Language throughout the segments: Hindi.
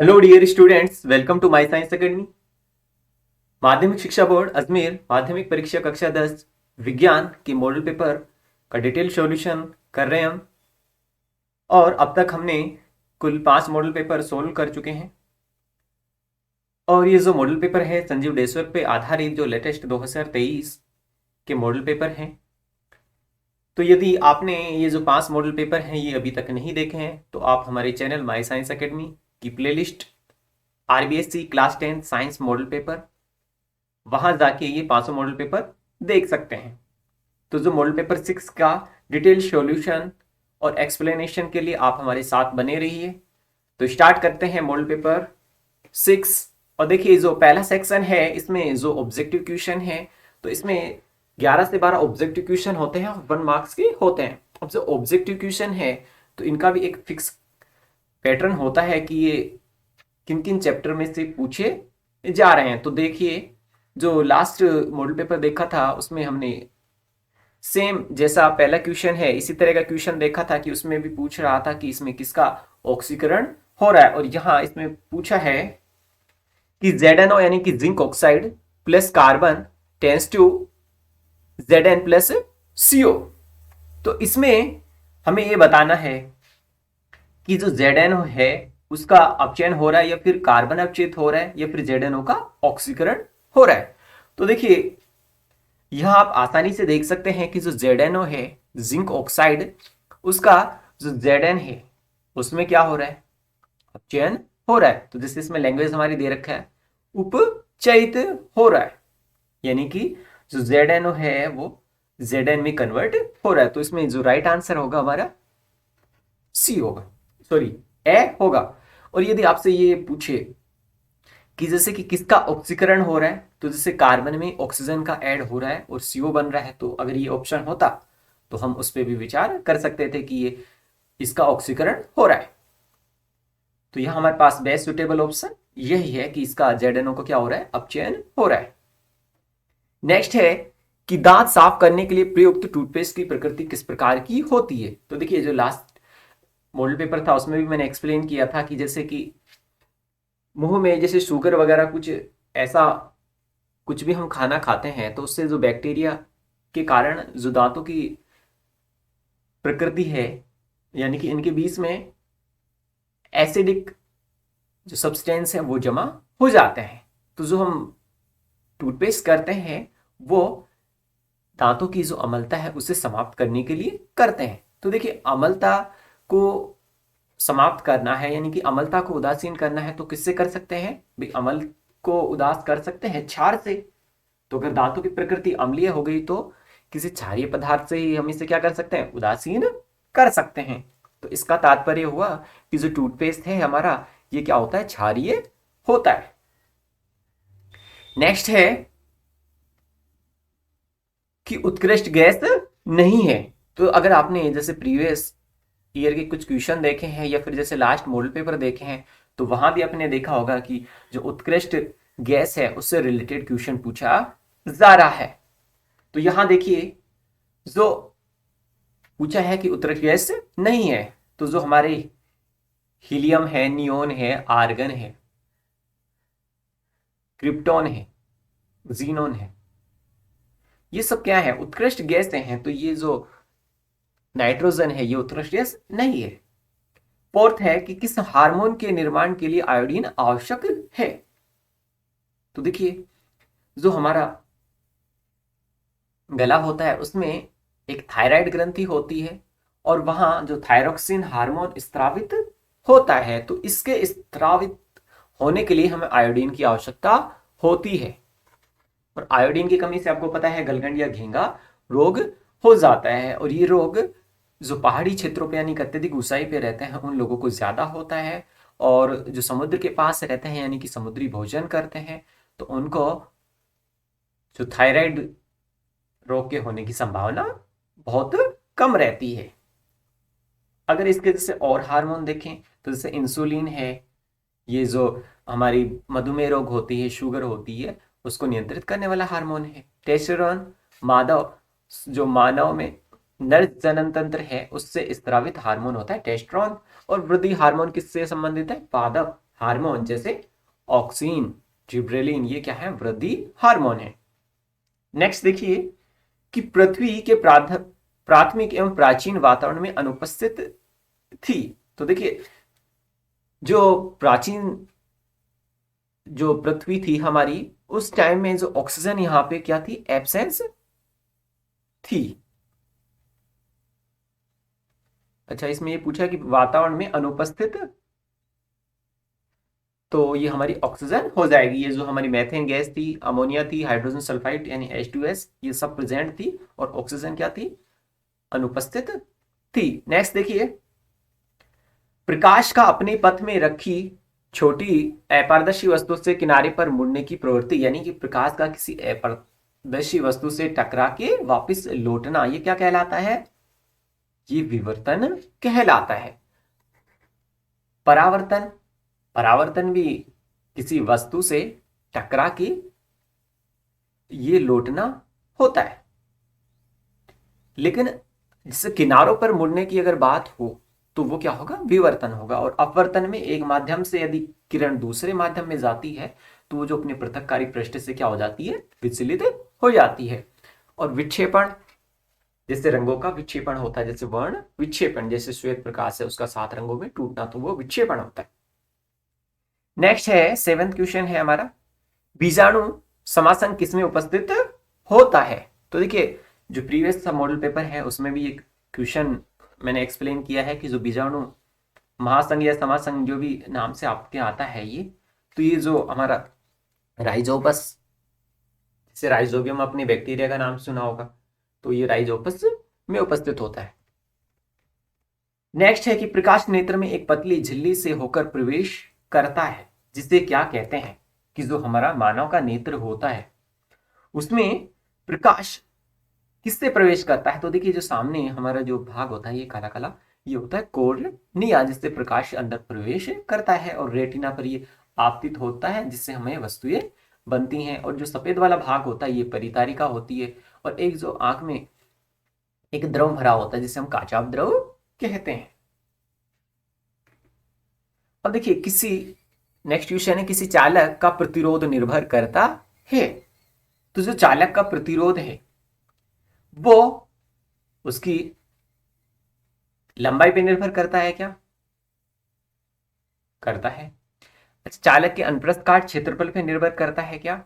Hello dear students, welcome to my science academy. माध्यमिक शिक्षा बोर्ड अजमेर माध्यमिक परीक्षा कक्षा 10 विज्ञान की मॉडल पेपर का डिटेल सॉल्यूशन कर रहे हैं हम। और अब तक हमने कुल 5 मॉडल पेपर सोल्व कर चुके हैं। और ये जो मॉडल पेपर है संजीव डेसवर्क पे आधारित जो लेटेस्ट 2023 के मॉडल पेपर हैं। तो यदि आपने ये जो 5 मॉडल पेपर हैं ये अभी तक नहीं देखे हैं तो आप हमारे चैनल माय साइंस एकेडमी की playlist RBSC class 10 science model paper, वहां जाके ये 500 मॉडल पेपर देख सकते हैं। तो जो मॉडल पेपर 6 का डिटेल सॉल्यूशन और एक्सप्लेनेशन के लिए आप हमारे साथ बने रहिए। तो स्टार्ट करते हैं मॉडल पेपर 6। और देखिए जो पहला सेक्शन है इसमें जो ऑब्जेक्टिव क्वेश्चन है, तो इसमें 11 से 12 ऑब्जेक्टिव क्वेश्चन होते हैं और 1 मार्क्स के होते हैं। अब जो ऑब्जेक्टिव क्वेश्चन है तो इनका भी एक फिक्स पैटर्न होता है कि ये किन किन चैप्टर में से पूछे जा रहे हैं। तो देखिए जो लास्ट मॉडल पेपर देखा था उसमें हमने सेम जैसा पहला क्वेश्चन है इसी तरह का क्वेश्चन देखा था कि उसमें भी पूछ रहा था कि इसमें किसका ऑक्सीकरण हो रहा है। और यहाँ इसमें पूछा है कि ZnO यानी कि zinc oxide plus carbon tends to Zn plus CO। तो इसमें हमें ये बताना है कि जो ZnO है उसका अपचयन हो रहा है या फिर कार्बन अपचयित हो रहा है या फिर ZnO का ऑक्सीकरण हो रहा है। तो देखिए यह आप आसानी से देख सकते हैं कि जो ZnO है जिंक ऑक्साइड, उसका जो Zn है उसमें क्या हो रहा है, अपचयन हो रहा है। तो जैसे इसमें लैंग्वेज हमारी दे रखा है उपचयित हो रहा है, यानी कि जो ZnO है वो Zn में कन्वर्ट हो रहा है। तो इसमें जो राइट आंसर होगा हमारा सी होगा, सॉरी ए होगा। और यदि आपसे ये पूछे कि जैसे कि किसका ऑक्सीकरण हो रहा है, तो जैसे कार्बन में ऑक्सीजन का ऐड हो रहा है और CO बन रहा है, तो अगर ये ऑप्शन होता तो हम उस पर भी विचार कर सकते थे कि ये इसका ऑक्सीकरण हो रहा है। तो यह हमारे पास बेस्ट सुटेबल ऑप्शन यही है कि इसका ZnO को क्या हो रहा है, अपचयन हो रहा है। नेक्स्ट है कि दांत साफ करने के लिए प्रयुक्त टूथपेस्ट की प्रकृति किस प्रकार की होती है। तो देखिए जो लास्ट मॉडल पेपर था उसमें भी मैंने एक्सप्लेन किया था कि जैसे कि मुंह में जैसे शुगर वगैरह कुछ ऐसा कुछ भी हम खाना खाते हैं तो उससे जो बैक्टीरिया के कारण जो दांतों की प्रकृति है, यानी कि इनके बीच में एसिडिक जो सब्सटेंस है वो जमा हो जाते हैं। तो जो हम टूथपेस्ट करते हैं वो दांतों की जो अम्लता है उसे समाप्त करने के लिए करते हैं। तो देखिए अम्लता को समाप्त करना है यानी कि अम्लता को उदासीन करना है तो किससे कर सकते हैं भाई, अम्ल को उदास कर सकते हैं क्षार से। तो अगर दांतों की प्रकृति अम्लीय हो गई तो किसी क्षारीय पदार्थ से ही हम इसे क्या कर सकते हैं, उदासीन कर सकते हैं। तो इसका तात्पर्य हुआ कि जो टूथपेस्ट है हमारा ये क्या होता है, क्षारीय होता है। नेक्स्ट है कि उत्कृष्ट गैस नहीं है। तो अगर आपने जैसे प्रीवियस ईयर के कुछ क्वेश्चन देखे हैं या फिर जैसे लास्ट मॉडल पेपर देखे हैं तो वहां भी आपने देखा होगा कि जो उत्कृष्ट गैस है उससे रिलेटेड क्वेश्चन पूछा जा रहा है। तो यहां देखिए जो पूछा है कि उत्कृष्ट गैस नहीं है, तो जो हमारे हीलियम है, नियोन है, आर्गन है, क्रिप्टॉन है, जीनोन है, ये सब क्या है, उत्कृष्ट गैसें हैं। तो ये जो नाइट्रोजन है ये उत्कृष्ट गैस नहीं है। फोर्थ है कि किस हार्मोन के निर्माण के लिए आयोडीन आवश्यक है। तो देखिए जो हमारा गला होता है उसमें एक थायराइड ग्रंथि होती है और वहां जो थायरोक्सिन हार्मोन स्त्रावित होता है, तो इसके स्त्रावित होने के लिए हमें आयोडीन की आवश्यकता होती है। और आयोडीन की कमी से आपको पता है गलगंड या घेंगा रोग हो जाता है। और ये रोग जो पहाड़ी क्षेत्रों पे यानी कि अत्यधिक ऊंचाई पे रहते हैं उन लोगों को ज्यादा होता है। और जो समुद्र के पास रहते हैं यानी कि समुद्री भोजन करते हैं तो उनको जो थायराइड रोग के होने की संभावना बहुत कम रहती है। अगर इसके जैसे और हार्मोन देखें तो जैसे इंसुलिन है, ये जो हमारी मधुमेह रोग होती है, शुगर होती है, उसको नियंत्रित करने वाला हार्मोन है। टेस्टोस्टेरोन मानव जो मानव में नर जनन तंत्र है उससे स्रावित हार्मोन होता है टेस्टोस्टेरोन। और वृद्धि हार्मोन किससे संबंधित है, पादप हार्मोन, जैसे ऑक्सीन, जिब्रेलिन, ये क्या है, वृद्धि हार्मोन है। नेक्स्ट देखिए कि पृथ्वी के प्राथमिक एवं प्राचीन वातावरण में अनुपस्थित थी। तो देखिए जो प्राचीन जो पृथ्वी थी हमारी, उस टाइम में जो ऑक्सीजन यहाँ पे क्या थी, एब्सेंस थी। अच्छा, इसमें ये पूछा कि वातावरण में अनुपस्थित, तो ये हमारी ऑक्सीजन हो जाएगी। ये जो हमारी मेथेन गैस थी, अमोनिया थी, हाइड्रोजन सल्फाइड यानी H2S, ये सब प्रेजेंट थी और ऑक्सीजन क्या थी, अनुपस्थित थी। नेक्स्ट देखिए, प्रकाश का अपने पथ में रखी छोटी अपारदर्शी वस्तु से किनारे पर मुड़ने की प्रवृत्ति, यानी कि प्रकाश का किसी अपारदर्शी वस्तु से टकरा के वापस लौटना, ये क्या कहलाता है, ये विवर्तन कहलाता है। परावर्तन, परावर्तन भी किसी वस्तु से टकरा के ये लौटना होता है। लेकिन जैसे किनारों पर मुड़ने की अगर बात हो तो वो क्या होगा, विवर्तन होगा। और अपवर्तन में एक माध्यम से यदि किरण दूसरे माध्यम में जाती है तो वो जो अपने पृथककारी पृष्ठ से क्या हो जाती है, विचलित हो जाती है। और विक्षेपण, जैसे रंगों का विक्षेपण होता है, जैसे वर्ण विक्षेपण, जैसे श्वेत प्रकाश है उसका 7 रंगों में टूटना, तो वो विक्षेपण होता है। नेक्स्ट है 7th क्वेश्चन है हमारा, बीजाणु समासन किसमें उपस्थित होता है। तो देखिए जो प्रीवियस मॉडल पेपर है उसमें भी एक क्वेश्चन मैंने एक्सप्लेन किया है कि जो बीजाणु महासंघ या समासंघ जो भी नाम से आपके आता है ये, तो ये जो हमारा राइजोपस, जैसे राइजोबियम अपने बैक्टीरिया का नाम सुना होगा, तो ये राइजोपस में उपस्थित होता है। नेक्स्ट है कि प्रकाश नेत्र में एक पतली झिल्ली से होकर प्रवेश करता है, जिसे क्या कहते हैं, कि जो हमारा मानव का नेत्र होता है उसमें प्रकाश किससे प्रवेश करता है। तो देखिए जो सामने हमारा जो भाग होता है ये काला काला, ये होता है कॉर्निया, जिससे प्रकाश अंदर प्रवेश करता है। और रेटिना पर ये आपतित होता है, जिससे हमें वस्तुएं बनती हैं। और जो सफेद वाला भाग होता है ये परितारिका होती है। और एक जो आंख में एक द्रव भरा होता है जिसे हम काचाभ द्रव कहते हैं। अब देखिए किसी, नेक्स्ट क्वेश्चन है, किसी चालक का प्रतिरोध निर्भर करता है। तो जो चालक का प्रतिरोध है वो उसकी लंबाई पे निर्भर करता है क्या, करता है। अच्छा, चालक के अनुप्रस्थ काट क्षेत्रफल पे निर्भर करता है क्या,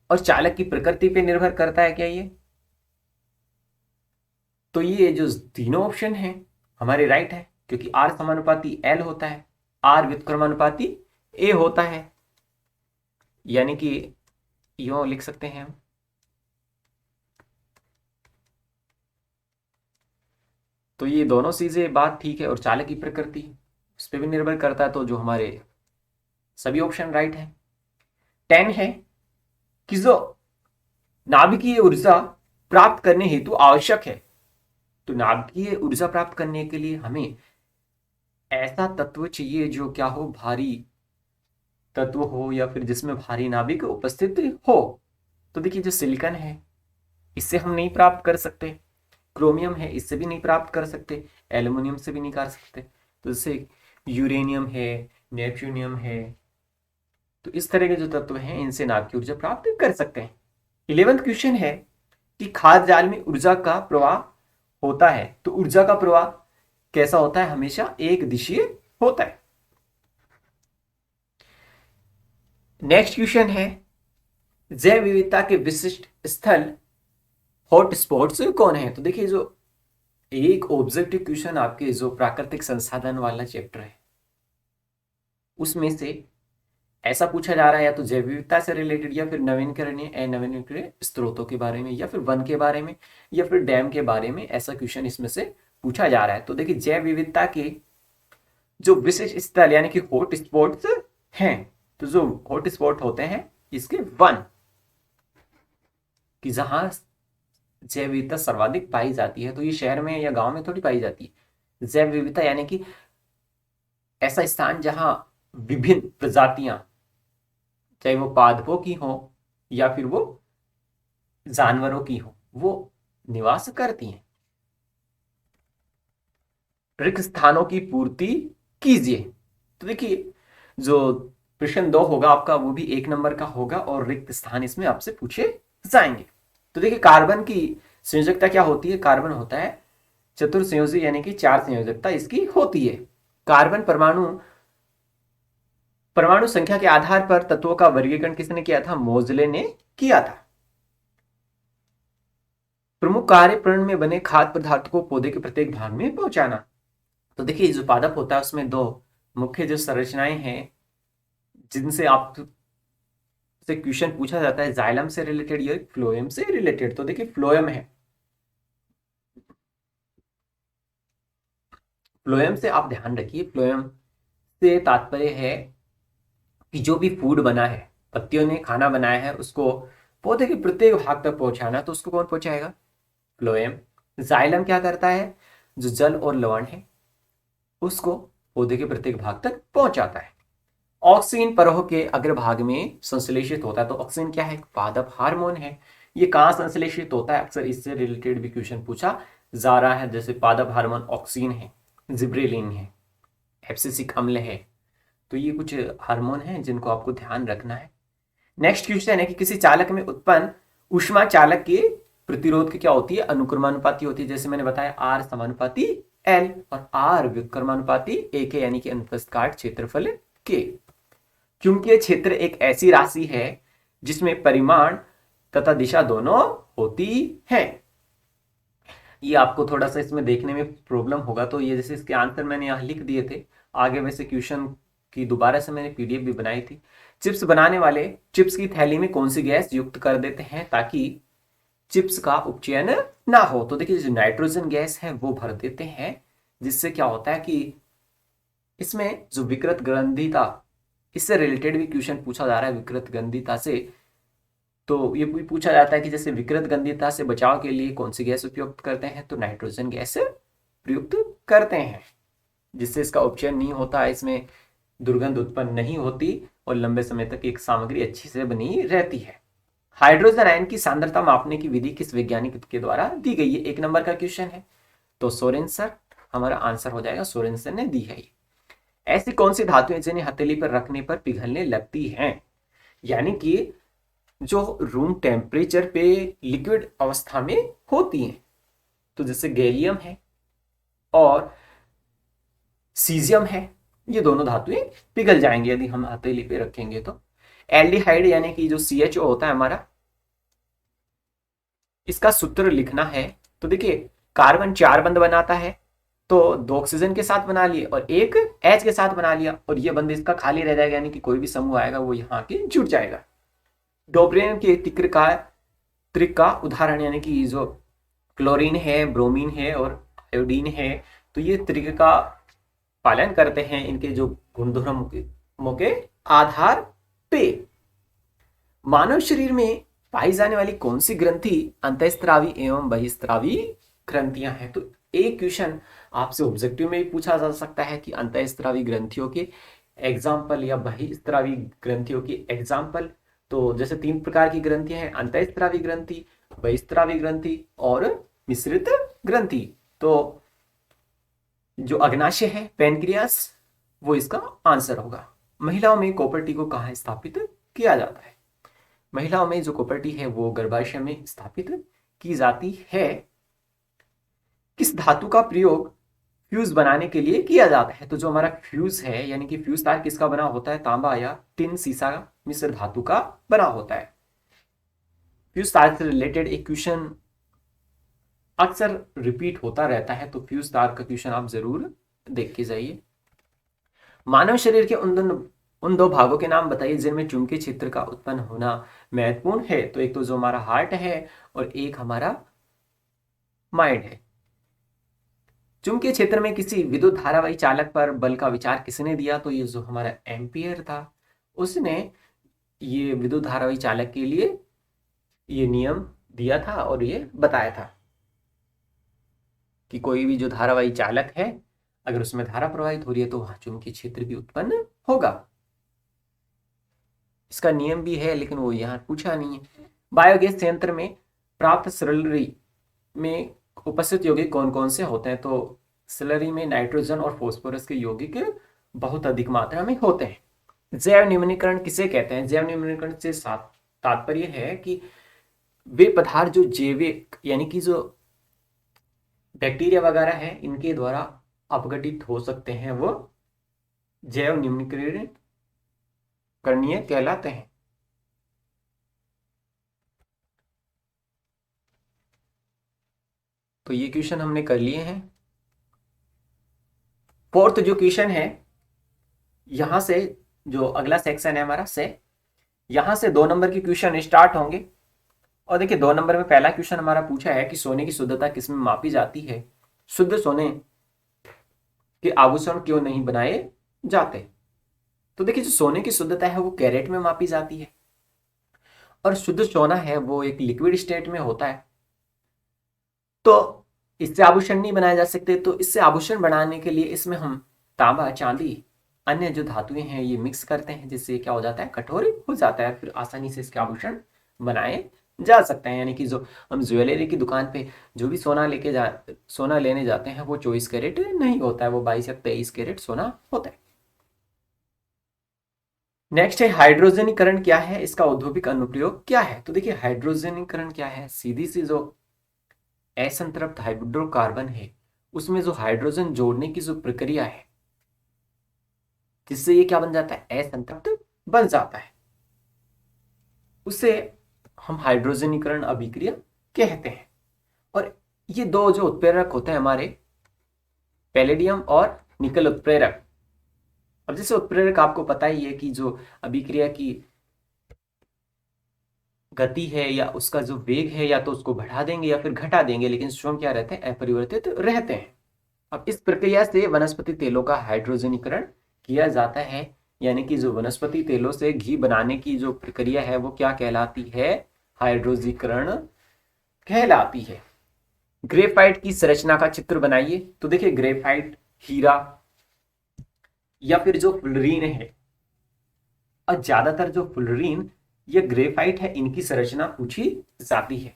और चालक की प्रकृति पे निर्भर करता है क्या ये। तो ये जो तीनों ऑप्शन है हमारे राइट है, क्योंकि R समानुपाती L होता है, R व्युत्क्रमानुपाती A होता है, यानी कि यूं लिख सकते हैं हम। तो ये दोनों चीजें बात ठीक है। और चालक की प्रकृति उस पर भी निर्भर करता है, तो जो हमारे सभी ऑप्शन राइट है। 10 है कि जो नाभिकीय ऊर्जा प्राप्त करने हेतु आवश्यक है। तो नाभिकीय ऊर्जा प्राप्त करने के लिए हमें ऐसा तत्व चाहिए जो क्या हो, भारी तत्व हो, या फिर जिसमें भारी नाभिक उपस्थित हो। तो देखिए जो सिलिकॉन है इससे हम नहीं प्राप्त कर सकते, क्रोमियम है इससे भी नहीं प्राप्त कर सकते, एल्युमिनियम से भी नहीं कर सकते। तो जैसे यूरेनियम है, नेपच्यूनियम है, तो इस तरह के जो तत्व हैं इनसे नाभिकीय ऊर्जा प्राप्त कर सकते हैं। 11th क्वेश्चन है कि खाद्य जाल में ऊर्जा का प्रवाह होता है। तो ऊर्जा का प्रवाह कैसा होता है, हमेशा एक दिशीय होता है। नेक्स्ट क्वेश्चन है, जैव विविधता के विशिष्ट स्थल हॉटस्पॉट्स कौन है। तो देखिए जो एक ऑब्जेक्टिव क्वेश्चन आपके जो प्राकृतिक संसाधन वाला चैप्टर है उसमें से ऐसा पूछा जा रहा है, या तो जैव विविधता से रिलेटेड, या फिर नवीनकरणीय अनवीनकरणीय स्रोतों के बारे में, या फिर वन के बारे में, या फिर डैम के बारे में, ऐसा क्वेश्चन इसमें से पूछा जा रहा है। तो देखिए जैव विविधता के जो विशेष स्थल यानी कि हॉट स्पॉट्स हैं, तो जो हॉट स्पॉट होते हैं इसके वन, कि जहां जैव विविधता सर्वाधिक पाई जाती है। तो ये शहर में या गांव में थोड़ी पाई जाती है। जैव विविधता यानी कि ऐसा स्थान जहां विभिन्न प्रजातियां, चाहे वो पादपों की हो या फिर वो जानवरों की हो, वो निवास करती हैं। रिक्त स्थानों की पूर्ति कीजिए। तो देखिए जो प्रश्न 2 होगा आपका वो भी 1 नंबर का होगा और रिक्त स्थान इसमें आपसे पूछे जाएंगे। तो देखिए कार्बन की संयोजकता क्या होती है? कार्बन होता है चतुर्संयोजी यानी कि 4 संयोजकता इसकी होती है। कार्बन परमाणु परमाणु संख्या के आधार पर तत्वों का वर्गीकरण किसने किया था? मोजले ने किया था। प्रमुख कार्य प्रणाली में बने खाद्य पदार्थ को पौधे के प्रत्येक भाग में पहुंचाना। तो देखिए जो पादप होता है उसमें 2 मुख्य जो संरचनाएं हैं जिनसे आप से क्वेश्चन पूछा जाता है, जाइलम से रिलेटेड या फ्लोएम से रिलेटेड। तो देखिए फ्लोएम है, फ्लोएम से आप ध्यान रखिए, फ्लोएम से तात्पर्य है कि जो भी फूड बना है, पत्तियों ने खाना बनाया है, उसको पौधे के प्रत्येक भाग तक पहुंचाना, तो उसको कौन पहुंचाएगा? फ्लोएम। जाइलम क्या करता है? जो जल और लवण है उसको पौधे के प्रत्येक भाग तक पहुंचाता है। ऑक्सीन परहों के अग्रभाग में संश्लेषित होता है। तो ऑक्सीन क्या है? पादप हार्मोन है। ये कहाँ संश्लेषित होता है? अक्सर इससे रिलेटेड भी क्वेश्चन पूछा जा रहा है। जैसे पादप हार्मोन ऑक्सीन है, जिब्रेलिन है, एब्सिसिक अम्ल है, तो ये कुछ हार्मोन हैं जिनको आपको ध्यान रखना है। नेक्स्ट क्वेश्चन है कि किसी चालक में उत्पन्न ऊष्मा चालक के प्रतिरोध की क्या होती है? अनुक्रमानुपाती होती है। जैसे मैंने बताया आर समानुपाती एल और आर व्युत्क्रमानुपाती ए के, यानी कि अनुप्रस्थ काट क्षेत्रफल के। चुंबकीय क्षेत्र एक ऐसी राशि है जिसमें परिमाण तथा दिशा दोनों होती है। ये आपको थोड़ा सा इसमें देखने में प्रॉब्लम होगा, तो ये जैसे इसके आंसर मैंने यहाँ लिख दिए थे, आगे वैसे क्वेश्चन की दोबारा से मैंने पीडीएफ भी बनाई थी। चिप्स बनाने वाले चिप्स की थैली में कौन सी गैस युक्त कर देते हैं ताकि चिप्स का उपचयन ना हो? तो देखिए जो नाइट्रोजन गैस है वो भर देते हैं, जिससे क्या होता है कि इसमें जो विकृत ग्रंथिता, इससे रिलेटेड भी क्वेश्चन पूछा जा रहा है विकृत ग्रंथिता से। तो ये भी पूछा जाता है कि जैसे विकृत ग्रंथिता से बचाव के लिए कौन सी गैस उपयोग करते हैं? तो नाइट्रोजन गैस प्रयुक्त करते हैं, जिससे इसका उपचयन नहीं होता, इसमें दुर्गंध उत्पन्न नहीं होती और लंबे समय तक एक सामग्री अच्छी से बनी रहती है। हाइड्रोजन आयन की सांद्रता मापने की विधि किस वैज्ञानिक के द्वारा दी गई है? 1 नंबर का क्वेश्चन है, तो सोरेनसन हमारा आंसर हो जाएगा, सोरेनसन ने दी है। ऐसी कौन सी धातुएं जिन्हें हथेली पर रखने पर पिघलने लगती हैं? यानी कि जो रूम टेम्परेचर पे लिक्विड अवस्था में होती हैं। तो जैसे गैलियम है और सीजियम है, ये दोनों धातुएं पिघल जाएंगे यदि हम हथेली पे रखेंगे तो। एल्डिहाइड यानी कि जो CHO होता है हमारा, इसका सूत्र लिखना है। तो देखिए कार्बन 4 बंध बनाता है, तो 2 ऑक्सीजन के साथ बना लिए और 1 H के साथ बना लिया, और ये बंध इसका खाली रह जाएगा, यानी कि कोई भी समूह आएगा वो यहाँ के जुड़ जाएगा। डोब्रेन के त्रिक का उदाहरण, यानी कि जो क्लोरीन है, ब्रोमीन है और आयोडीन है, तो ये त्रिक का पालन करते हैं इनके जो गुणधर्मों के आधार पे। मानव शरीर में पाई जाने वाली कौन सी ग्रंथि अंतःस्त्रावी एवं बहिस्त्रावी ग्रंथियां हैं? तो एक क्वेश्चन आपसे ऑब्जेक्टिव में भी पूछा जा सकता है कि अंतःस्त्रावी ग्रंथियों के एग्जाम्पल या बहिस्त्रावी ग्रंथियों की एग्जाम्पल। तो जैसे 3 प्रकार की ग्रंथियां हैं, अंतःस्त्रावी ग्रंथि, बहिस्त्रावी ग्रंथि और मिश्रित ग्रंथि। तो जो अग्नाशय है पेनक्रियास, वो इसका आंसर होगा। महिलाओं में कॉपर्टी को कहाँ स्थापित किया जाता है? महिलाओं में जो कॉपर्टी है वो गर्भाशय में स्थापित की जाती है। किस धातु का प्रयोग फ्यूज बनाने के लिए किया जाता है? तो जो हमारा फ्यूज है, यानी कि फ्यूज तार किसका बना होता है? तांबा या टिन सीसा मिश्र धातु का बना होता है। फ्यूज तार से रिलेटेड एक क्वेश्चन अक्सर रिपीट होता रहता है, तो फ्यूज तार का क्वेश्चन आप जरूर देख के जाइए। मानव शरीर के उन दो भागों के नाम बताइए जिनमें चुंबकीय क्षेत्र का उत्पन्न होना महत्वपूर्ण है। तो एक तो जो हमारा हार्ट है और एक हमारा माइंड है। चुंबकीय क्षेत्र में किसी विद्युत धारावाही चालक पर बल का विचार किसने दिया? तो ये जो हमारा एम्पियर था, उसने ये विद्युत धारावाही चालक के लिए ये नियम दिया था और ये बताया था कि कोई भी जो धारावाही चालक है, अगर उसमें धारा प्रवाहित हो रही है तो वहां चुंबकीय क्षेत्र भी उत्पन्न होगा। इसका नियम भी है लेकिन वो यहाँ पूछा नहीं है। बायोगैस संयंत्र में प्राप्त स्लरी में उपस्थित यौगिक कौन कौन से होते हैं? तो स्लरी में नाइट्रोजन और फास्फोरस के यौगिक बहुत अधिक मात्रा में होते हैं। जैव न्यूनीकरण किसे कहते हैं? जैव न्यूनीकरण से तात्पर्य है कि वे पदार्थ जो जैविक यानी कि जो बैक्टीरिया वगैरह है इनके द्वारा अपघटित हो सकते हैं, वो जैव न्यूनीकरण करणीय कहलाते हैं। तो ये क्वेश्चन हमने कर लिए हैं। फोर्थ जो क्वेश्चन है, यहां से जो अगला सेक्शन है हमारा से, यहां से 2 नंबर के क्वेश्चन स्टार्ट होंगे। और देखिए 2 नंबर में पहला क्वेश्चन हमारा पूछा है कि सोने की शुद्धता किसमें मापी जाती है? शुद्ध सोने के आभूषण क्यों नहीं बनाए जाते? तो देखिए जो सोने की शुद्धता है वो कैरेट में मापी जाती है, और शुद्ध सोना है वो एक लिक्विड स्टेट में होता है। तो इससे आभूषण नहीं बनाए जा सकते, तो इससे आभूषण बनाने के लिए इसमें हम तांबा, चांदी, अन्य जो धातुएं हैं ये मिक्स करते हैं, जिससे क्या हो जाता है, कठोर हो जाता है, फिर आसानी से इसके आभूषण बनाए जा सकते हैं। यानी कि जो हम ज्वेलरी की दुकान पे जो भी सोना लेने जाते हैं वो 24 कैरेट नहीं होता है, वो 22 या 23 कैरेट सोना होता है। नेक्स्ट है हाइड्रोजनीकरण क्या है, इसका औद्योगिक अनुप्रयोग क्या है? तो देखिए हाइड्रोजनीकरण क्या है, सीधी सी जो असंतृप्त हाइड्रोकार्बन है उसमें जो हाइड्रोजन जोड़ने की जो प्रक्रिया है, जिससे ये क्या बन जाता है, असंतृप्त बन जाता है, उसे हम हाइड्रोजनीकरण अभिक्रिया कहते हैं। और ये 2 जो उत्प्रेरक होते हैं हमारे, पैलेडियम और निकल उत्प्रेरक। अब जैसे उत्प्रेरक आपको पता ही है कि जो अभिक्रिया की गति है या उसका जो वेग है, या तो उसको बढ़ा देंगे या फिर घटा देंगे, लेकिन स्वयं क्या रहते हैं, अपरिवर्तित रहते हैं। अब इस प्रक्रिया से वनस्पति तेलों का हाइड्रोजनीकरण किया जाता है, यानी कि जो वनस्पति तेलों से घी बनाने की जो प्रक्रिया है वो क्या कहलाती है, हाइड्रोजीकरण कहलाती है। ग्रेफाइट की संरचना का चित्र बनाइए। तो देखिए ग्रेफाइट, हीरा या फिर जो फुलरीन है, और ज्यादातर जो फुलरीन या ग्रेफाइट है इनकी संरचना पूछी जाती है।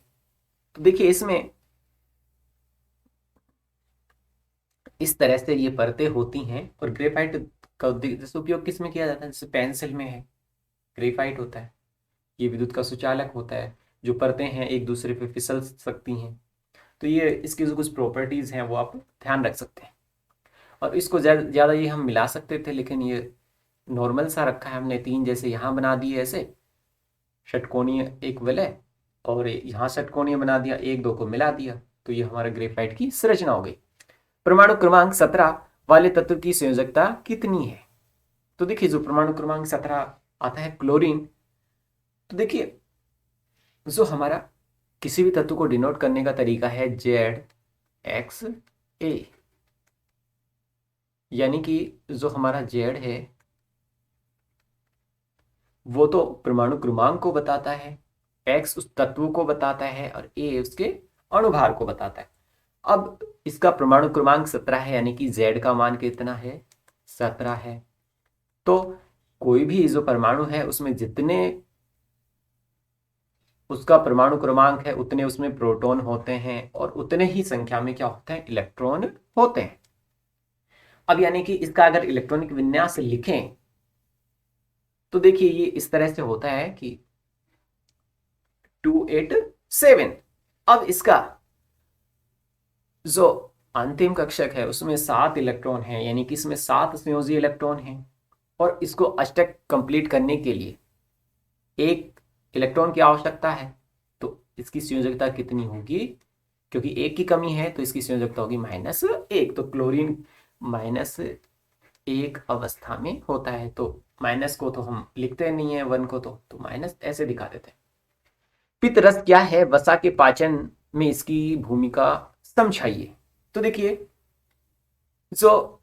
तो देखिए इसमें इस तरह से ये परतें होती हैं, और ग्रेफाइट का जैसे उपयोग किस में किया जाता है, जैसे पेंसिल में है ग्रेफाइट होता है, ये विद्युत का सुचालक होता है, जो परतें हैं एक दूसरे पे फिसल सकती हैं। तो ये इसकी जो कुछ प्रॉपर्टीज हैं वो आप ध्यान रख सकते हैं। और इसको ज़्यादा ये हम मिला सकते थे, लेकिन ये नॉर्मल सा रखा है हमने, 3 जैसे यहाँ बना दिए ऐसे षटकोणीय एक विलय, और यहाँ षटकोणीय बना दिया, 1 2 को मिला दिया, तो ये हमारा ग्रेफाइट की संरचना हो गई। परमाणु क्रमांक 17 वाले तत्व की संयोजकता कितनी है? तो देखिए जो परमाणु क्रमांक 17 आता है क्लोरीन, तो देखिए जो हमारा किसी भी तत्व को डिनोट करने का तरीका है ZXA, यानी कि जो हमारा Z है वो तो परमाणु क्रमांक को बताता है, X उस तत्व को बताता है, और A उसके अणुभार को बताता है। अब इसका परमाणु क्रमांक 17 है, यानी कि Z का मान कितना है, 17 है। तो कोई भी जो परमाणु है उसमें जितने उसका परमाणु क्रमांक है उतने उसमें प्रोटॉन होते हैं, और उतने ही संख्या में क्या होते हैं, इलेक्ट्रॉन होते हैं। अब यानी कि इसका अगर इलेक्ट्रॉनिक विन्यास लिखें तो देखिए ये इस तरह से होता है कि 287। अब इसका जो अंतिम कक्षक है उसमें 7 इलेक्ट्रॉन है, यानी कि इसमें 7 संयोजी इलेक्ट्रॉन हैं, और इसको अष्टक कंप्लीट करने के लिए 1 इलेक्ट्रॉन की आवश्यकता है। तो इसकी संयोजकता कितनी होगी, क्योंकि 1 की कमी है तो इसकी संयोजकता होगी -1। तो क्लोरीन -1 अवस्था में होता है, तो माइनस को तो हम लिखते नहीं है, 1 को तो माइनस ऐसे दिखा देते हैं। पित्त रस क्या है, वसा के पाचन में इसकी भूमिका समझाइए। तो देखिए जो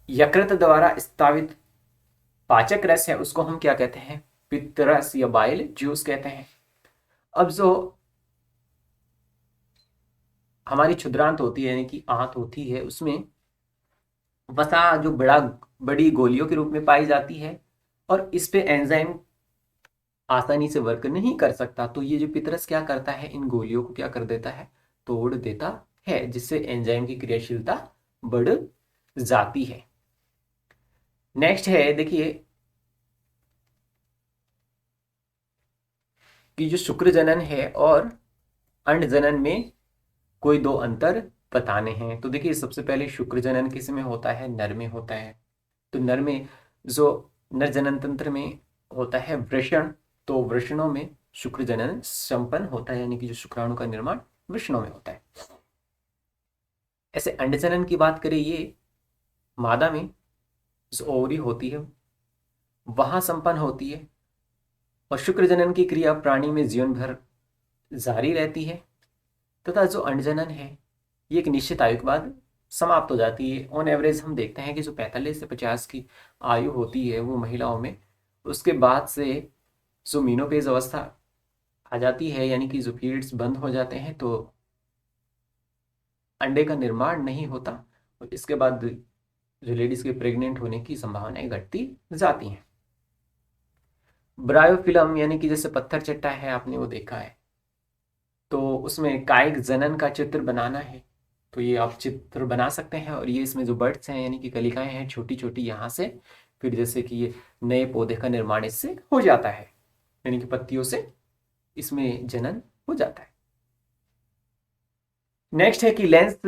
यकृत द्वारा स्तावित पाचक रस है उसको हम क्या कहते हैं, पित्त रस या बाइल जूस कहते हैं। अब जो हमारी क्षुद्रांत होती है, यानी कि आंत होती है, उसमें वसा जो बड़ी गोलियों के रूप में पाई जाती है, और इस पे एंजाइम आसानी से वर्क नहीं कर सकता। तो ये जो पितरस क्या करता है, इन गोलियों को क्या कर देता है, तोड़ देता है, जिससे एंजाइम की क्रियाशीलता बढ़ जाती है। नेक्स्ट है देखिए कि जो शुक्र जनन है और अंड जनन में कोई दो अंतर बताने हैं। तो देखिए सबसे पहले शुक्र जनन किस में होता है, नर में होता है। तो नर में जो नर जनन तंत्र में होता है वृषण, तो वृषणों में शुक्र जनन संपन्न होता है, यानी कि जो शुक्राणु का निर्माण वृषणों में होता है। ऐसे अंड जनन की बात करें, ये मादा में जो ओवरी होती है वहां संपन्न होती है, और शुक्र जनन की क्रिया प्राणी में जीवन भर जारी रहती है, तथा जो अंडजनन है ये एक निश्चित आयु के बाद समाप्त हो जाती है। ऑन एवरेज हम देखते हैं कि जो 45 से 50 की आयु होती है वो महिलाओं में, उसके बाद से जो मीनोपेज अवस्था आ जाती है, यानी कि जो पीरियड्स बंद हो जाते हैं, तो अंडे का निर्माण नहीं होता, और इसके बाद जो लेडीज के प्रेग्नेंट होने की संभावनाएं घटती जाती हैं। ब्रायोफिलम यानी कि जैसे पत्थर चट्टा है, आपने वो देखा है, तो उसमें कायिक जनन का चित्र बनाना है, तो ये आप चित्र बना सकते हैं। और ये इसमें जो बर्ड्स हैं यानी कि कलिकाएं हैं छोटी छोटी, यहाँ से फिर जैसे कि ये नए पौधे का निर्माण इससे हो जाता है, यानी कि पत्तियों से इसमें जनन हो जाता है। नेक्स्ट है कि लेंस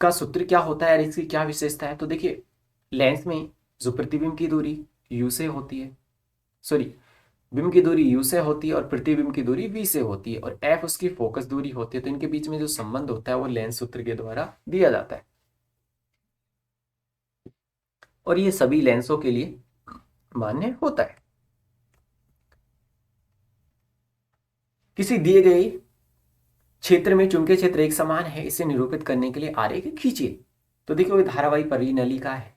का सूत्र क्या होता है और इसकी क्या विशेषता है। तो देखिए लेंस में जो प्रतिबिंब की दूरी यू से होती है, सॉरी बिंब की दूरी u से होती है और प्रतिबिंब की दूरी v से होती है, और f उसकी फोकस दूरी होती है। तो इनके बीच में जो संबंध होता है वो लेंस सूत्र के द्वारा दिया जाता है, और ये सभी लेंसों के लिए मान्य होता है। किसी दिए गए क्षेत्र में चुंबकीय क्षेत्र एक समान है, इसे निरूपित करने के लिए आरेख खींचिए। तो देखिए धारावाही परिनलिका है,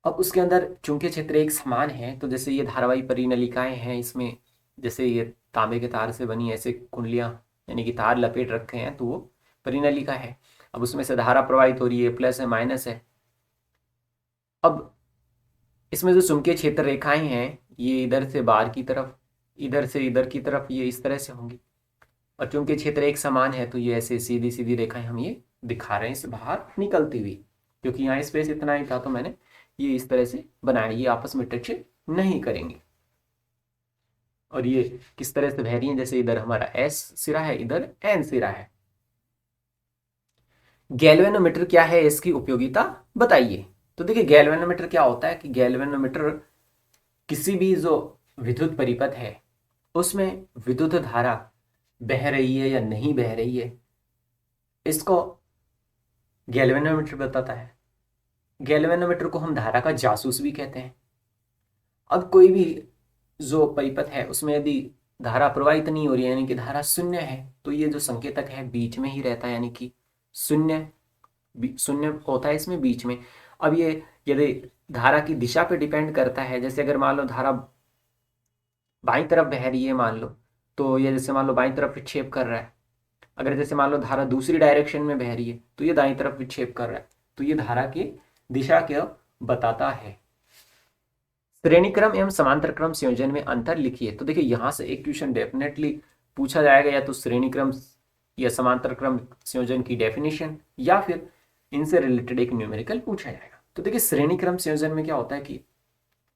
अब उसके अंदर चुंबकीय क्षेत्र एक समान है, तो जैसे ये धारावाही परिनलिकाएं हैं, इसमें जैसे ये तांबे के तार से बनी ऐसे कुंडलियां यानी कि तार लपेट रखे हैं, तो वो परिनलिका है। अब उसमें से धारा प्रवाहित हो रही है, प्लस है माइनस है। अब इसमें जो चुंबकीय क्षेत्र रेखाएं हैं ये इधर से बाहर की तरफ, इधर से इधर की तरफ ये इस तरह से होंगी, और चुंबकीय क्षेत्र एक समान है तो ये ऐसे सीधी सीधी रेखाएं हम ये दिखा रहे हैं इस बाहर निकलती हुई, क्योंकि यहाँ स्पेस इतना ही था तो मैंने ये इस तरह से बनाया, ये आपस में टच नहीं करेंगे। और ये किस तरह से बह रही है, जैसे इधर हमारा एस सिरा है, इधर एन सिरा है। गैल्वेनोमीटर क्या है, इसकी उपयोगिता बताइए। तो देखिए गैल्वेनोमीटर क्या होता है कि गैल्वेनोमीटर किसी भी जो विद्युत परिपथ है उसमें विद्युत धारा बह रही है या नहीं बह रही है, इसको गैल्वेनोमीटर बताता है। गैल्वेनोमीटर को हम धारा का जासूस भी कहते हैं। अब कोई भी जो परिपथ है उसमें यदि धारा प्रवाहित नहीं हो रही है, यानी कि धारा शून्य है, तो ये जो संकेतक है बीच में ही रहता है, यानी कि शून्य शून्य होता है इसमें बीच में। अब ये यदि धारा की दिशा पे डिपेंड करता है, जैसे अगर मान लो धारा बाईं तरफ बह रही है मान लो, तो ये जैसे मान लो बाईं तरफ विक्षेप कर रहा है। अगर जैसे मान लो धारा दूसरी डायरेक्शन में बह रही है तो ये दाईं तरफ विक्षेप कर रहा है, तो ये धारा की दिशा क्या बताता है। श्रेणीक्रम एवं समांतर क्रम संयोजन में अंतर लिखिए। तो देखिए यहाँ से एक क्वेश्चन डेफिनेटली पूछा जाएगा, या तो श्रेणीक्रम या समांतर क्रम संयोजन की डेफिनेशन, या फिर इनसे रिलेटेड एक न्यूमेरिकल पूछा जाएगा। तो देखिए श्रेणीक्रम संयोजन में क्या होता है कि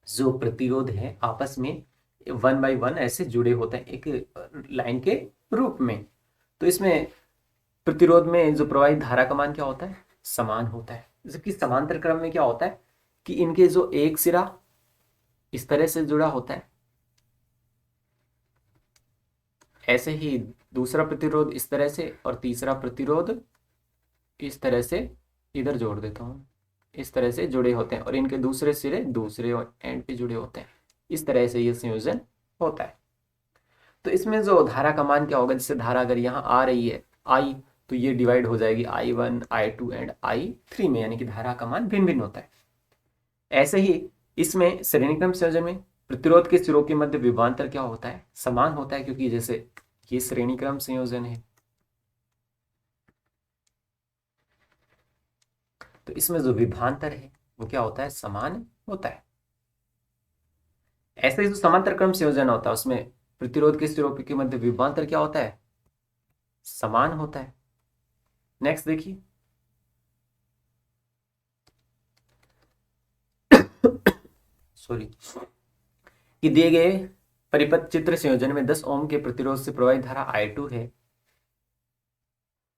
जो प्रतिरोध है आपस में 1 by 1 ऐसे जुड़े होते हैं एक लाइन के रूप में। तो इसमें प्रतिरोध में जो प्रवाहित धारा का मान क्या होता है, समान होता है। जबकि समांतर क्रम में क्या होता है कि इनके जो एक सिरा इस तरह से जुड़ा होता है, ऐसे ही दूसरा प्रतिरोध इस तरह से, और तीसरा प्रतिरोध इस तरह से, इधर जोड़ देता हूँ, इस तरह से जुड़े होते हैं, और इनके दूसरे सिरे दूसरे एंड पे जुड़े होते हैं। इस तरह से ये संयोजन होता है। तो इसमें जो धारा का मान क्या होगा, जैसे धारा अगर यहाँ आ रही है आई, तो ये डिवाइड हो जाएगी I1 I2 एंड I3 में, यानी कि धारा का मान भिन्न भिन्न होता है। ऐसे ही इसमें श्रेणीक्रम संयोजन में प्रतिरोध के सिरों के मध्य विभवांतर क्या होता है, समान होता है, क्योंकि जैसे ये श्रेणीक्रम संयोजन है तो इसमें जो विभवांतर है वो क्या होता है, समान होता है। ऐसे ही जो समांतर क्रम संयोजन होता है उसमें प्रतिरोध के सिरों के मध्य विभवांतर क्या होता है, समान होता है। नेक्स्ट देखिए, सॉरी, कि दिए गए परिपथ चित्र संयोजन में 10 ओम के प्रतिरोध से प्रवाहित धारा I2 है,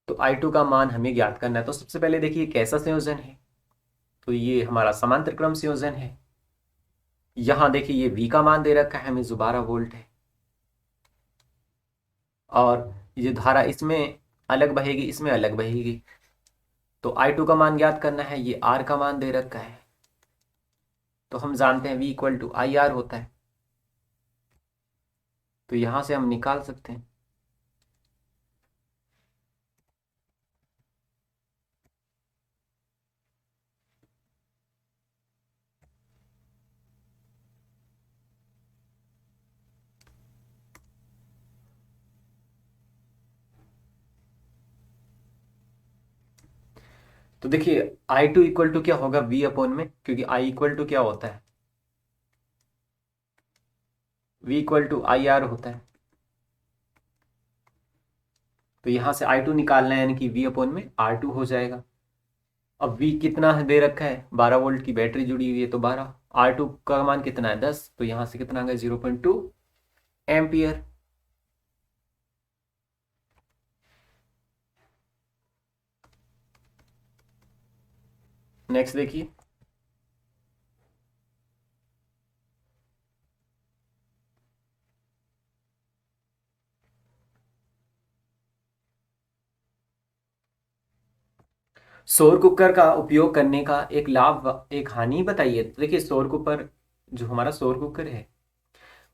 तो I2 का मान हमें ज्ञात करना है। तो सबसे पहले देखिए कैसा संयोजन है, तो ये हमारा समांतर क्रम संयोजन है। यहां देखिए ये V का मान दे रखा है हमें, जो 12 वोल्ट है, और ये धारा इसमें अलग बहेगी, इसमें अलग बहेगी। तो I2 का मान ज्ञात करना है, ये R का मान दे रखा है, तो हम जानते हैं V इक्वल टू IR होता है, तो यहां से हम निकाल सकते हैं। तो देखिए I2 इक्वल टू क्या होगा, V अपॉन में, क्योंकि I इक्वल टू क्या होता है, V इक्वल टू IR होता है। तो यहां से I2 निकालना है, यानी कि V अपॉन में R2 हो जाएगा। अब V कितना है दे रखा है, 12 वोल्ट की बैटरी जुड़ी हुई है, तो 12, R2 का मान कितना है 10, तो यहां से कितना आ गया 0.2 एम्पियर। नेक्स्ट देखिए, सौर कुकर का उपयोग करने का एक लाभ एक हानि बताइए। तो देखिए सौर कुकर, जो हमारा सौर कुकर है,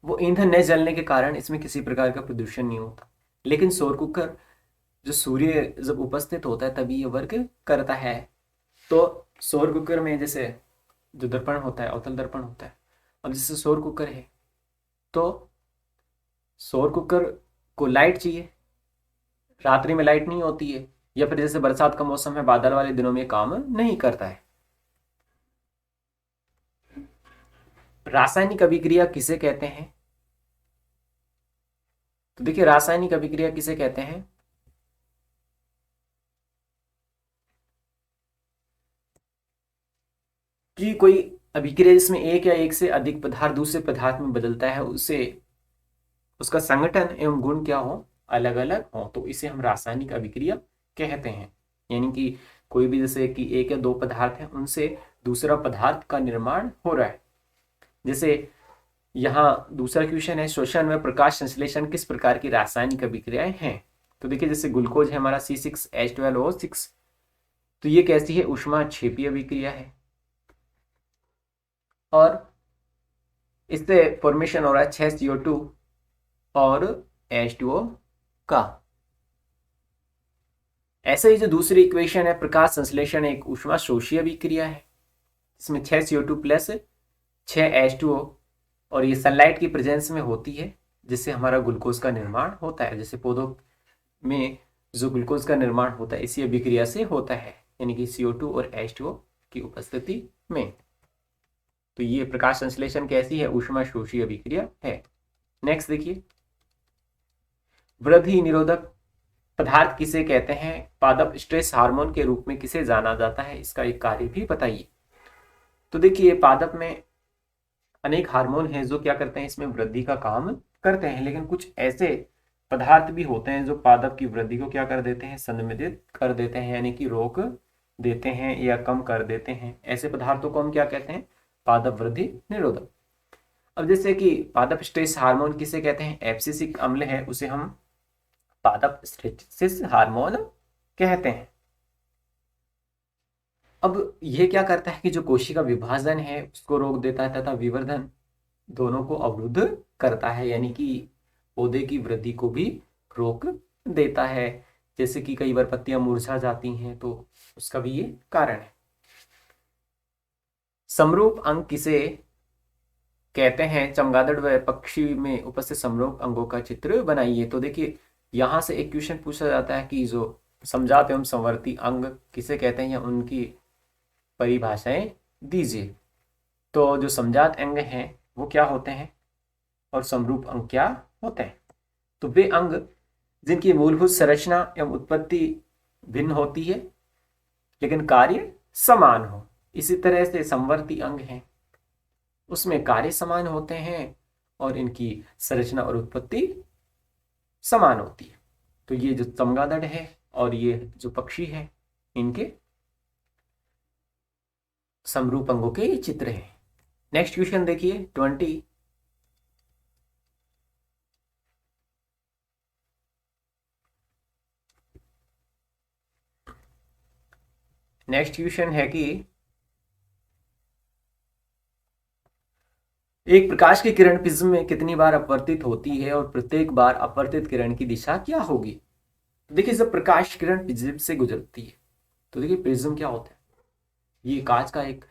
वो ईंधन न जलने के कारण इसमें किसी प्रकार का प्रदूषण नहीं होता। लेकिन सौर कुकर जो सूर्य जब उपस्थित होता है तभी ये वर्क करता है। तो सौर कुकर में जैसे जो दर्पण होता है, अवतल दर्पण होता है, अब जैसे सौर कुकर है, तो सौर कुकर को लाइट चाहिए, रात्रि में लाइट नहीं होती है, या फिर जैसे बरसात का मौसम है, बादल वाले दिनों में काम नहीं करता है। रासायनिक अभिक्रिया किसे कहते हैं, तो देखिए रासायनिक अभिक्रिया किसे कहते हैं, कि कोई अभिक्रिया जिसमें एक या एक से अधिक पदार्थ दूसरे पदार्थ में बदलता है, उसे उसका संगठन एवं गुण क्या हो, अलग अलग हो, तो इसे हम रासायनिक अभिक्रिया कहते हैं। यानी कि कोई भी जैसे कि एक या दो पदार्थ है, उनसे दूसरा पदार्थ का निर्माण हो रहा है। जैसे यहाँ दूसरा क्वेश्चन है, शोषण में प्रकाश संश्लेषण किस प्रकार की रासायनिक अभिक्रियाएं हैं। तो देखिए जैसे ग्लूकोज है हमारा C6H12O6, तो ये कैसी है, ऊष्माक्षेपीय अभिक्रिया है, और इससे फॉर्मेशन हो रहा है 6CO2 और H2O का। ऐसे ही जो दूसरी इक्वेशन है, प्रकाश संश्लेषण एक ऊष्मा शोषीय अभिक्रिया है, इसमें 6CO2 प्लस 6H2O, और ये सनलाइट की प्रेजेंस में होती है, जिससे हमारा ग्लूकोज का निर्माण होता है। जैसे पौधों में जो ग्लूकोज का निर्माण होता है इसी अभिक्रिया से होता है, यानी कि CO2 और H2O की उपस्थिति में। तो ये प्रकाश संश्लेषण कैसी है, ऊष्मा शोषी अभिक्रिया है। नेक्स्ट देखिए, वृद्धि निरोधक पदार्थ किसे कहते हैं, पादप स्ट्रेस हार्मोन के रूप में किसे जाना जाता है, इसका एक कार्य भी बताइए। तो देखिए पादप में अनेक हार्मोन हैं जो क्या करते हैं, इसमें वृद्धि का काम करते हैं, लेकिन कुछ ऐसे पदार्थ भी होते हैं जो पादप की वृद्धि को क्या कर देते हैं, संदमित कर देते हैं, यानी कि रोक देते हैं या कम कर देते हैं। ऐसे पदार्थों को हम क्या कहते हैं, पादप वृद्धि निरोधक। अब जैसे कि पादप स्ट्रेस हार्मोन किसे कहते हैं, एब्सिसिक अम्ल है, उसे हम पादप स्ट्रेस हार्मोन कहते हैं। अब यह क्या करता है कि जो कोशिका विभाजन है उसको रोक देता है तथा विवर्धन दोनों को अवरुद्ध करता है, यानी कि पौधे की वृद्धि को भी रोक देता है। जैसे कि कई बार पत्तियां मुरझा जाती हैं, तो उसका भी ये कारण है। समरूप अंग किसे कहते हैं, चमगादड़ व पक्षी में उपस्थित समरूप अंगों का चित्र बनाइए। तो देखिए यहां से एक क्वेश्चन पूछा जाता है कि जो समजात एवं संवर्ती अंग किसे कहते हैं, या उनकी परिभाषाएं दीजिए। तो जो समजात अंग हैं वो क्या होते हैं, और समरूप अंग क्या होते हैं। तो वे अंग जिनकी मूलभूत संरचना एवं उत्पत्ति भिन्न होती है लेकिन कार्य समान हो। इसी तरह से समवर्ती अंग हैं, उसमें कार्य समान होते हैं और इनकी संरचना और उत्पत्ति समान होती है। तो ये जो चमगादड़ है और ये जो पक्षी है, इनके समरूप अंगों के ये चित्र हैं। नेक्स्ट क्वेश्चन देखिए 20। नेक्स्ट क्वेश्चन है कि एक प्रकाश की किरण प्रिज्म में कितनी बार अपवर्तित होती है और प्रत्येक बार अपवर्तित किरण की दिशा क्या होगी। देखिए जब प्रकाश किरण प्रिज्म से गुजरती है तो देखिए प्रिज्म क्या होता है, ये कांच का एक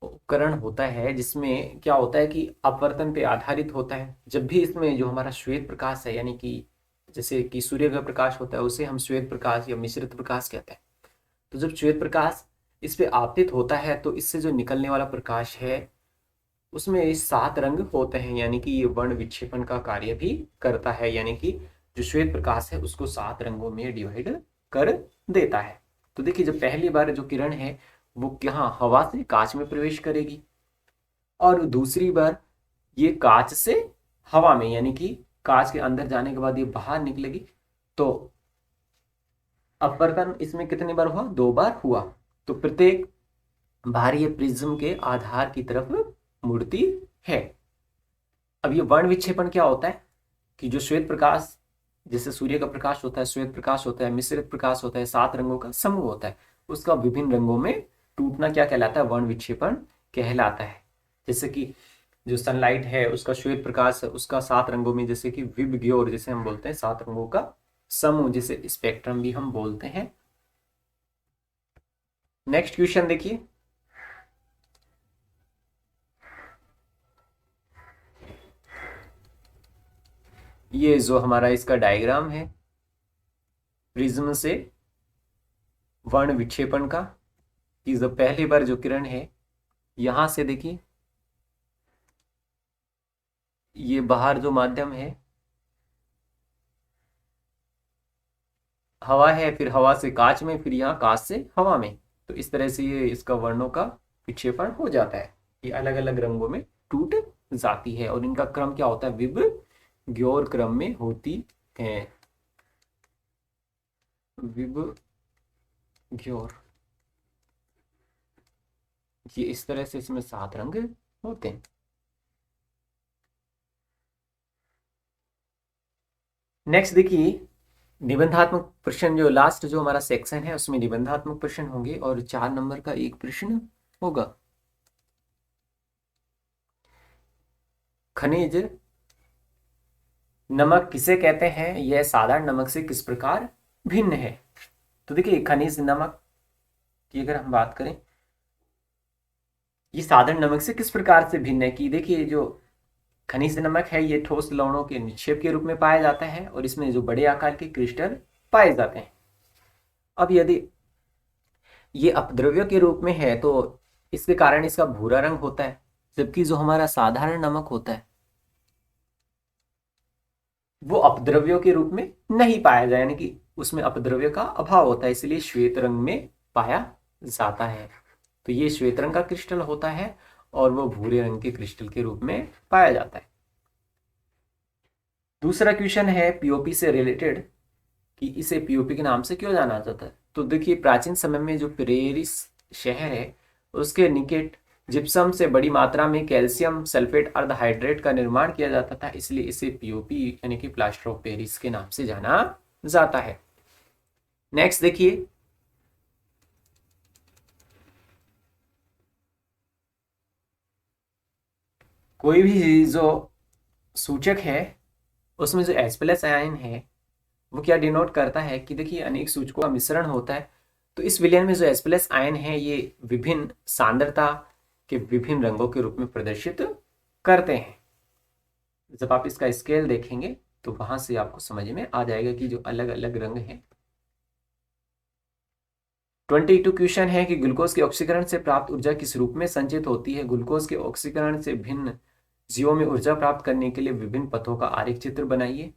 उपकरण होता है जिसमें क्या होता है कि अपवर्तन पे आधारित होता है। जब भी इसमें जो हमारा श्वेत प्रकाश है, यानी कि जैसे कि सूर्य का प्रकाश होता है उसे हम श्वेत प्रकाश या मिश्रित प्रकाश कहते हैं। तो जब श्वेत प्रकाश इस पे आपतित होता है तो इससे जो निकलने वाला प्रकाश है उसमें 7 रंग होते हैं, यानी कि ये वर्ण विक्षेपण का कार्य भी करता है, यानी कि जो श्वेत प्रकाश है उसको 7 रंगों में डिवाइड कर देता है। तो देखिए जब पहली बार जो किरण है वो यहाँ हवा से कांच में प्रवेश करेगी और दूसरी बार ये कांच से हवा में, यानी कि कांच के अंदर जाने के बाद ये बाहर निकलेगी। तो अपवर्तन इसमें कितनी बार हुआ, 2 बार हुआ। तो प्रत्येक बार ये प्रिज्म के आधार की तरफ मुड़ती है। अब ये वर्ण विक्षेपण क्या होता है कि जो श्वेत प्रकाश, जैसे सूर्य का प्रकाश होता है, श्वेत प्रकाश होता है, मिश्रित प्रकाश होता है, 7 रंगों का समूह होता है, उसका विभिन्न रंगों में टूटना क्या कहलाता है, वर्ण विक्षेपण कहलाता है। जैसे कि जो सनलाइट है उसका श्वेत प्रकाश है उसका 7 रंगों में, जैसे कि विबग्योर जिसे हम बोलते हैं, 7 रंगों का समूह जिसे स्पेक्ट्रम भी हम बोलते हैं। नेक्स्ट क्वेश्चन देखिए, ये जो हमारा इसका डायग्राम है प्रिज्म से वर्ण विक्षेपण का, कि जब पहली बार जो किरण है यहां से देखिए ये बाहर जो माध्यम है हवा है, फिर हवा से कांच में, फिर यहाँ कांच से हवा में, तो इस तरह से ये इसका वर्णों का विक्षेपण हो जाता है। ये अलग अलग रंगों में टूट जाती है और इनका क्रम क्या होता है, विबग्योर क्रम में होती है। विबग्योर, ये इस तरह से इसमें 7 रंग होते हैं। नेक्स्ट देखिए निबंधात्मक प्रश्न, जो लास्ट जो हमारा सेक्शन है उसमें निबंधात्मक प्रश्न होंगे और 4 नंबर का एक प्रश्न होगा। खनिज नमक किसे कहते हैं, यह साधारण नमक से किस प्रकार भिन्न है। तो देखिए खनिज नमक की अगर हम बात करें, ये साधारण नमक से किस प्रकार से भिन्न है, कि देखिए जो खनिज नमक है ये ठोस लवणों के निक्षेप के रूप में पाया जाता है और इसमें जो बड़े आकार के क्रिस्टल पाए जाते हैं। अब यदि ये अपद्रव्य के रूप में है तो इसके कारण इसका भूरा रंग होता है, जबकि जो हमारा साधारण नमक होता है वो अपद्रव्यों के रूप में नहीं पाया जाए, यानी कि उसमें अपद्रव्य का अभाव होता है, इसलिए श्वेत रंग में पाया जाता है। तो ये श्वेत रंग का क्रिस्टल होता है और वो भूरे रंग के क्रिस्टल के रूप में पाया जाता है। दूसरा क्वेश्चन है पीओपी से रिलेटेड, कि इसे पीओपी के नाम से क्यों जाना जाता है। तो देखिए प्राचीन समय में जो पेरिस शहर है उसके निकट जिप्सम से बड़ी मात्रा में कैल्शियम सल्फेट अर्धहाइड्रेट का निर्माण किया जाता था, इसलिए इसे पीओपी यानी कि प्लास्टर ऑफ पेरिस के नाम से जाना जाता है। नेक्स्ट देखिए, कोई भी जो सूचक है उसमें जो H+ आयन है वो क्या डिनोट करता है, कि देखिए अनेक सूचकों का मिश्रण होता है। तो इस विलयन में जो H+ आयन है ये विभिन्न सांद्रता के विभिन्न रंगों के रूप में प्रदर्शित करते हैं। जब आप इसका स्केल देखेंगे तो वहां से आपको समझ में आ जाएगा कि जो अलग अलग रंग हैं। 22 क्वेश्चन है कि ग्लूकोज के ऑक्सीकरण से प्राप्त ऊर्जा किस रूप में संचित होती है। ग्लूकोज के ऑक्सीकरण से भिन्न जीवों में ऊर्जा प्राप्त करने के लिए विभिन्न पथों का आरेख चित्र बनाइए।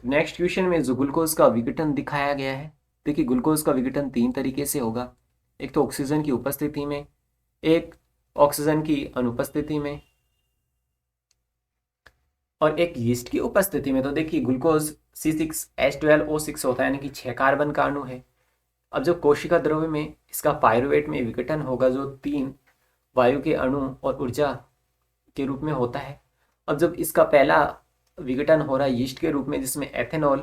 नेक्स्ट क्वेश्चन में जो ग्लूकोज का विघटन दिखाया गया है, देखिए ग्लूकोज का विघटन 3 तरीके से होगा। एक तो ऑक्सीजन की उपस्थिति में, एक ऑक्सीजन की अनुपस्थिति में, और एक यीस्ट की उपस्थिति में। तो देखिए ग्लूकोज C6H12O6 होता है, यानी कि 6 कार्बन का अणु है। अब जो कोशिका द्रव्य में इसका पायरुवेट में विघटन होगा, जो 3 वायु के अणु और ऊर्जा के रूप में होता है। अब जब इसका पहला विघटन हो रहा है यीस्ट के रूप में, जिसमें एथेनॉल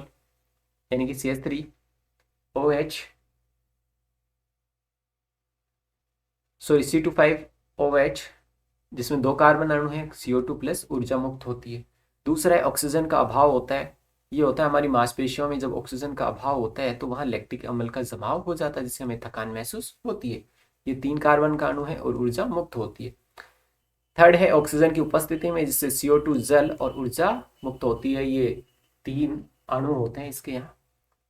यानी कि CH3OH C25OH, जिसमें 2 कार्बन अणु हैं, CO2 प्लस ऊर्जा मुक्त होती है। दूसरा है ऑक्सीजन का अभाव होता है। ये होता है हमारी मांसपेशियों में जब ऑक्सीजन का अभाव होता है तो वहाँ लैक्टिक अम्ल का जमाव हो जाता है, जिससे हमें थकान महसूस होती है। ये 3 कार्बन का अणु है और ऊर्जा मुक्त होती है। थर्ड है ऑक्सीजन की उपस्थिति में, जिससे CO2 जल और ऊर्जा मुक्त होती है। ये 3 अणु होते हैं इसके यहाँ।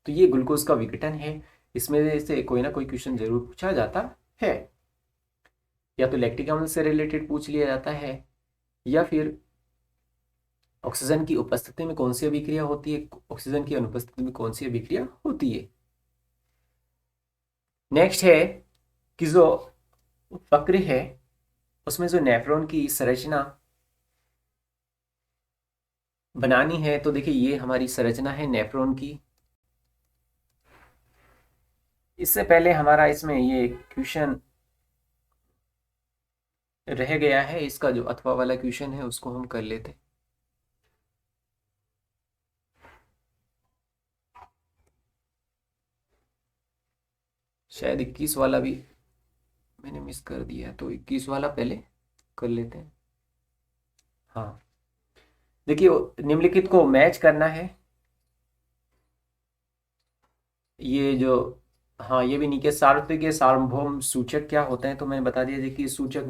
तो ये ग्लूकोज का विघटन है। इसमें से कोई ना कोई क्वेश्चन जरूर पूछा जाता है, या तो लैक्टिक अम्ल से रिलेटेड पूछ लिया जाता है, या फिर ऑक्सीजन की उपस्थिति में कौन सी अभिक्रिया होती है, ऑक्सीजन की अनुपस्थिति में कौन सी अभिक्रिया होती है। नेक्स्ट है कि जो वक्र है उसमें जो नेफ्रॉन की संरचना बनानी है, तो देखिए ये हमारी संरचना है नेफ्रॉन की। इससे पहले हमारा इसमें ये क्वेश्चन रह गया है, इसका जो अथवा वाला क्वेश्चन है उसको हम कर लेते। शायद 21 वाला भी मैंने मिस कर दिया है, तो 21 वाला पहले कर लेते हैं। हाँ, देखिए निम्नलिखित को मैच करना है। ये जो, हाँ ये भी नहीं के सार्वत्रिक के सार्वभौम सूचक क्या होते हैं, तो मैंने बता दिया कि सूचक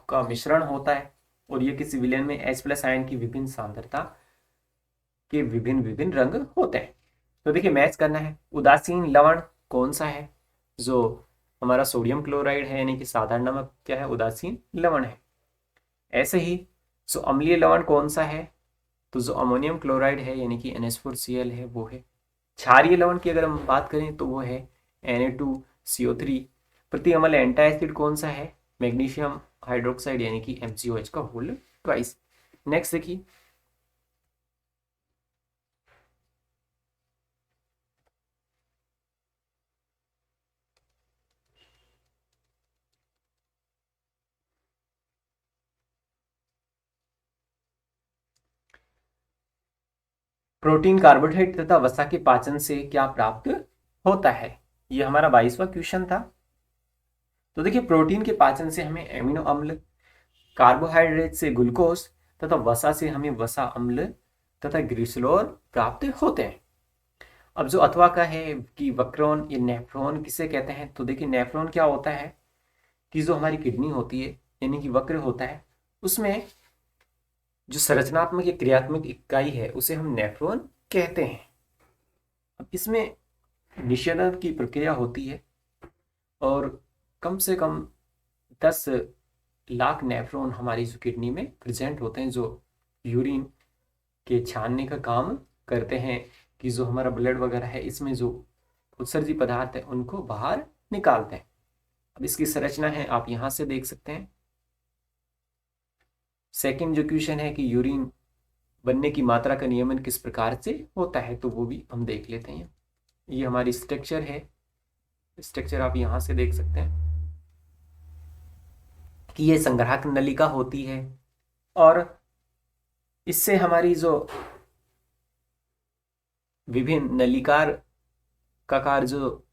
का मिश्रण होता है और ये किसी विलयन में H+ आयन की विभिन्न सांद्रता के विभिन्न विभिन्न रंग होते हैं। तो देखिए मैच करना है। उदासीन लवण कौन सा है, जो हमारा सोडियम क्लोराइड है, यानी कि साधारण नमक क्या है, उदासीन लवण है। ऐसे ही जो अम्लीय लवण कौन सा है, तो जो अमोनियम क्लोराइड है यानी कि NH4Cl है वो है। क्षारीय लवण की अगर हम बात करें तो वो है Na2CO3। प्रति अम्ल एंटाएसिड कौन सा है, मैग्नीशियम हाइड्रोक्साइड यानी कि MgOH का होल ट्वाइस। नेक्स्ट देखिए, प्रोटीन कार्बोहाइड्रेट तथा वसा के पाचन से क्या प्राप्त होता है। ये हमारा 22वां क्वेश्चन था। तो देखिए प्रोटीन के पाचन से हमें एमिनो अम्ल, कार्बोहाइड्रेट से ग्लूकोज तथा वसा से हमें वसा अम्ल तथा ग्लिसरॉल प्राप्त होते हैं। अब जो अथवा का है कि वक्रोन या नेफ्रॉन किसे कहते हैं, तो देखिए नेफ्रॉन क्या होता है कि जो हमारी किडनी होती है यानी कि वक्र होता है, उसमें जो संरचनात्मक या क्रियात्मक इकाई है उसे हम नेफ्रॉन कहते हैं। अब इसमें निषेधन की प्रक्रिया होती है और कम से कम 10 लाख नेफ्रॉन हमारी जो किडनी में प्रेजेंट होते हैं, जो यूरिन के छानने का काम करते हैं कि जो हमारा ब्लड वगैरह है इसमें जो उत्सर्जी पदार्थ है उनको बाहर निकालते हैं। अब इसकी संरचना है आप यहाँ से देख सकते हैं। सेकंड जो क्वेश्चन है कि यूरिन बनने की मात्रा का नियमन किस प्रकार से होता है, तो वो भी हम देख लेते हैं। ये हमारी स्ट्रक्चर है, स्ट्रक्चर आप यहाँ से देख सकते हैं कि ये संग्राहक नलिका होती है और इससे हमारी जो विभिन्न नलिकार काकार जो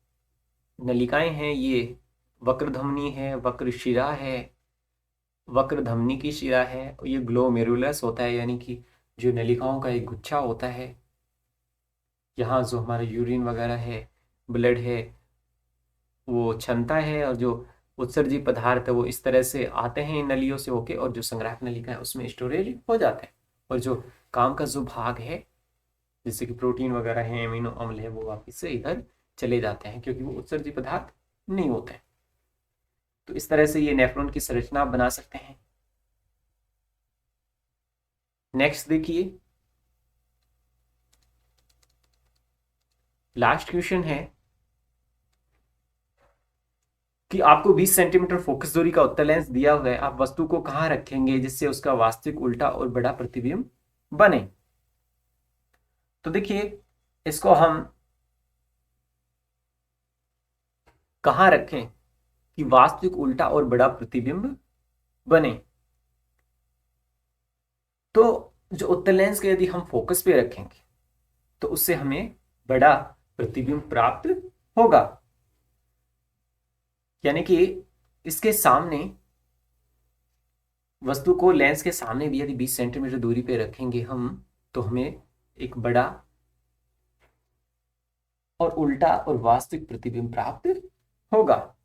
नलिकाएं हैं, ये वक्र धमनी है, वक्र शिरा है, वक्र धमनी की शिरा है, और ये ग्लोमेरुलस होता है यानी कि जो नलिकाओं का एक गुच्छा होता है। यहाँ जो हमारा यूरिन वगैरह है, ब्लड है, वो क्षमता है और जो उत्सर्जी पदार्थ है वो इस तरह से आते हैं इन नलियों से होके और जो संग्राहक नलिका है उसमें स्टोरेज हो जाते हैं। और जो काम का जो भाग है जैसे कि प्रोटीन वगैरह है, एमिनो अम्ल है, वो वापिस से इधर चले जाते हैं क्योंकि वो उत्सर्जी पदार्थ नहीं होते हैं। तो इस तरह से ये नेफ्रॉन की संरचना बना सकते हैं। नेक्स्ट देखिए, लास्ट क्वेश्चन है कि आपको 20 सेंटीमीटर फोकस दूरी का उत्तल लेंस दिया हुआ है, आप वस्तु को कहां रखेंगे जिससे उसका वास्तविक उल्टा और बड़ा प्रतिबिंब बने। तो देखिए इसको हम कहां रखें कि वास्तविक उल्टा और बड़ा प्रतिबिंब बने। तो जो उत्तल लेंस के यदि हम फोकस पे रखेंगे तो उससे हमें बड़ा प्रतिबिंब प्राप्त होगा, यानी कि इसके सामने वस्तु को लेंस के सामने भी यदि 20 सेंटीमीटर दूरी पे रखेंगे हम तो हमें एक बड़ा और उल्टा और वास्तविक प्रतिबिंब प्राप्त होगा।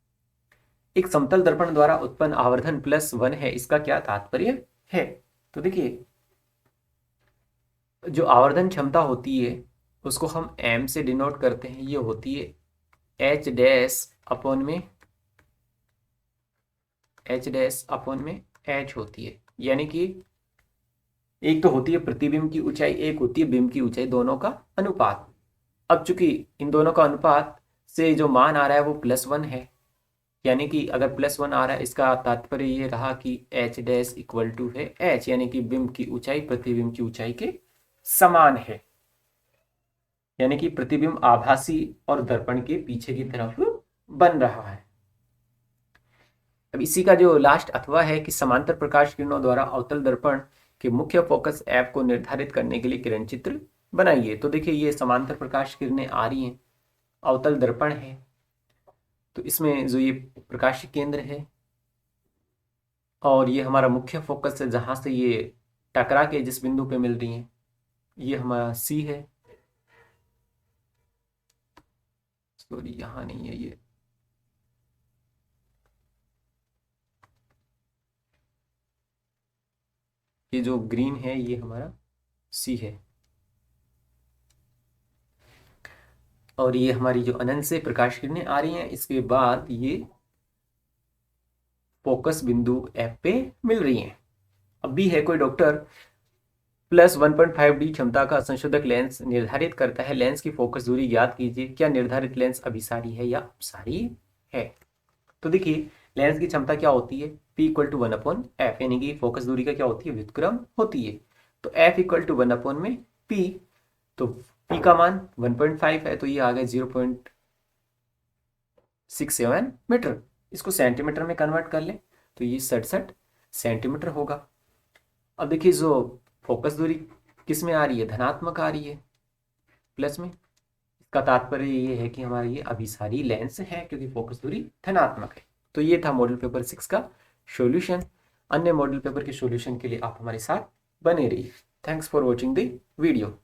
एक समतल दर्पण द्वारा उत्पन्न आवर्धन +1 है, इसका क्या तात्पर्य है। तो देखिए जो आवर्धन क्षमता होती है उसको हम m से डिनोट करते हैं, ये होती है h डैश अपॉन में h होती है, यानी कि एक तो होती है प्रतिबिंब की ऊंचाई, एक होती है बिंब की ऊंचाई, दोनों का अनुपात। अब चूंकि इन दोनों का अनुपात से जो मान आ रहा है वो +1 है, यानी कि अगर +1 आ रहा है इसका तात्पर्य ये रहा कि h डैश इक्वल टू है h, यानी कि बिंब की ऊंचाई प्रतिबिंब की ऊंचाई के समान है, यानी कि प्रतिबिंब आभासी और दर्पण के पीछे की तरफ बन रहा है। अब इसी का जो लास्ट अथवा है कि समांतर प्रकाश किरणों द्वारा अवतल दर्पण के मुख्य फोकस एफ को निर्धारित करने के लिए किरण चित्र बनाइए। तो देखिए ये समांतर प्रकाश किरणें आ रही हैं, अवतल दर्पण है, तो इसमें जो ये प्रकाश केंद्र है और ये हमारा मुख्य फोकस है जहां से ये टकरा के जिस बिंदु पे मिल रही हैं, ये हमारा सी है, सॉरी यहाँ नहीं है, ये जो ग्रीन है ये हमारा सी है, और ये हमारी जो अनंत से प्रकाश किरणें आ रही हैं, इसके बाद ये फोकस बिंदु एफ पे मिल रही हैं। अब भी है कोई डॉक्टर +1.5D क्षमता का संशोधक लेंस निर्धारित करता है, लेंस की फोकस दूरी ज्ञात कीजिए, क्या निर्धारित लेंस अभिसारी है या अपसारी है। तो देखिए लेंस की क्षमता क्या होती है, P = 1/f, यानी कि फोकस दूरी का क्या होती है, व्युत्क्रम होती है। तो F = 1/P, तो P का मान 1.5 है, तो ये आ गया 0.67 मीटर। इसको सेंटीमीटर में कन्वर्ट कर लें तो ये 67 सेंटीमीटर होगा। अब देखिए जो फोकस दूरी किस में आ रही है, धनात्मक आ रही है, प्लस में, इसका तात्पर्य ये है कि हमारा ये अभिसारी लेंस है क्योंकि फोकस दूरी धनात्मक है। तो ये था मॉडल पेपर 6 का सॉल्यूशन। अन्य मॉडल पेपर के सॉल्यूशन के लिए आप हमारे साथ बने रहिए। Thanks for watching the video.